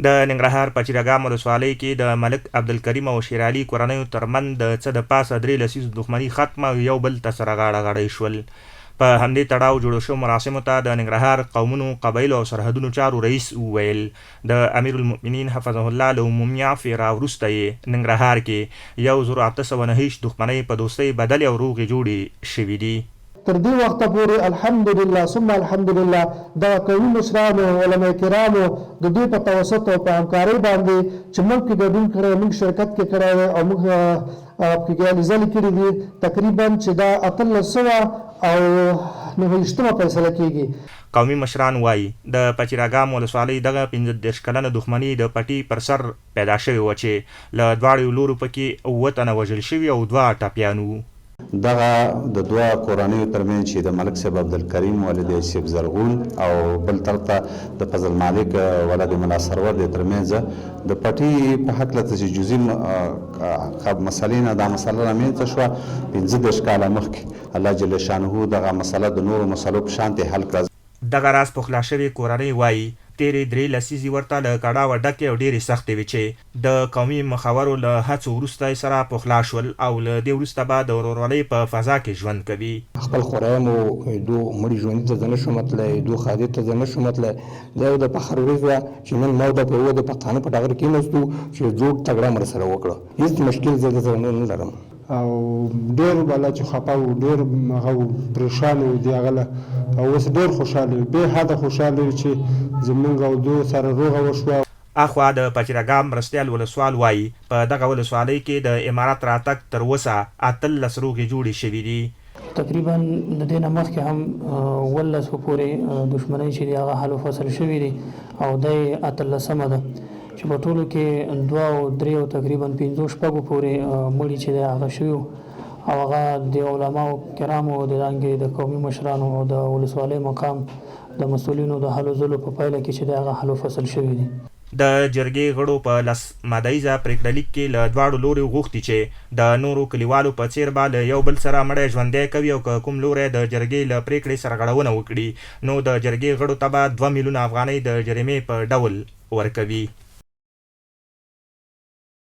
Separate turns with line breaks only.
د ننګرهار په چیرګام ولسوالۍ کې د ملک عبدالکریم او شیر علي کورنیو ترمنځ د څه د پاسه 3 لسیزو دښمنۍ ختمه او یو بل ته سره غاړه غړۍ شول. په همدې تړاو جوړو شوو مراسمو ته د ننګرهار قومونو، قبایلو او سرحدونو چارو رئیس وویل. د امیر المؤمنین حفظه الله له عمومي عفوې وروسته یې ننګرهار کې 1809 دښمنۍ په دوستۍ بدلې او روغې جوړې شوي دي.
تر دې وخته پورې الحمدلله ثم الحمدلله د قومي مشرانو، علما کرامو د دوی په توسط او په همکارۍ باندې چې موږ کې ګډون کړی، موږ شرکت کې کړی او موږ پکې هلې ځلې کړي دي. تقریبا چې دا 1800 او 29 فیصله کېږي.
قومي مشران وایي د پچیراګام ولسوالۍ دغه 15 کلنه دښمنۍ د پټي پر سر پیدا شوې وه چې له دواړو لورو پکې 7 تنه وژل شوي او 2 ټپیان وو.
دغه د دوه کورنیو ترمنځ چې د ملک صاحب عبدالکریم ولد صاحب زرغون او بل طرف ته د فضل مالک ولد ملا سرور د ترمنځ د پټي په هکله چې جزئي مسلې نه دا مسله رامنځته شوه. 15 کاله مخکې الله جل شانه دغه مسله د نورو مسلو په شان حل کړه.
دغه راز پخلا شوې کورنۍ وایي تیرې 3 لسیزې ورته له کړاوه ډکې او ډېرې سختې وې چې د قومي مخورو له هڅو وروسته یې سره پخلا شول او له دې وروسته به د ورورولۍ په فضا کې ژوند کوي.
خپل خورایم او دو مړي ژوندي ته زه نه شم تللی، دو خادي ته زه نه شم تللی. دا یو د فخر ورځ وه چې نن ما او د په یوه د پښتانه په ټغر کېناستو چې زوړ تګړه مر سره وکړه. هېڅ مشکل زه دلته نه لرم
او ډېر بالا چې خفه و، ډېر هغه پریشان و د هغه له، او اوس ډېر خوشحاله یو، بې حده خوشحاله یو چې زموږ او دوی سره روغه وشوه.
اخوا د پچیراګام مرستیال ولسوال وایي په دغه ولسوالۍ کې د امارات راتګ تر اوسه 18 روغې جوړې شوي دي.
تقریبا د دې نه مخکې هم 18 پورې دښمنۍ چې دي هغه حل و فصل شوي دي او دی 18مه ده چې په ټولو کې 2 او 3 او تقریبا 15 پورې مړي چې دی هغه شوي او هغه د علماو کرامو د دانګې د قومي مشرانو او د ولسوالۍ مقام د مسؤلینو د هلو ځلو په پایله کې چې دی هغه حل و فصل شوي دي.
د جرګې غړو په 10 مادهیزه پرېکړه لیک کې له دواړو لوري غوښتي چې د نورو کلیوالو په څېر به له یو بل سره مړی ژوندی کوي او که کوم لوری د جرګې له پرېکړې سرغړونه وکړي نو د جرګې غړو ته به 2 میلیونه افغانۍ د جریمې په ډول ورکوي.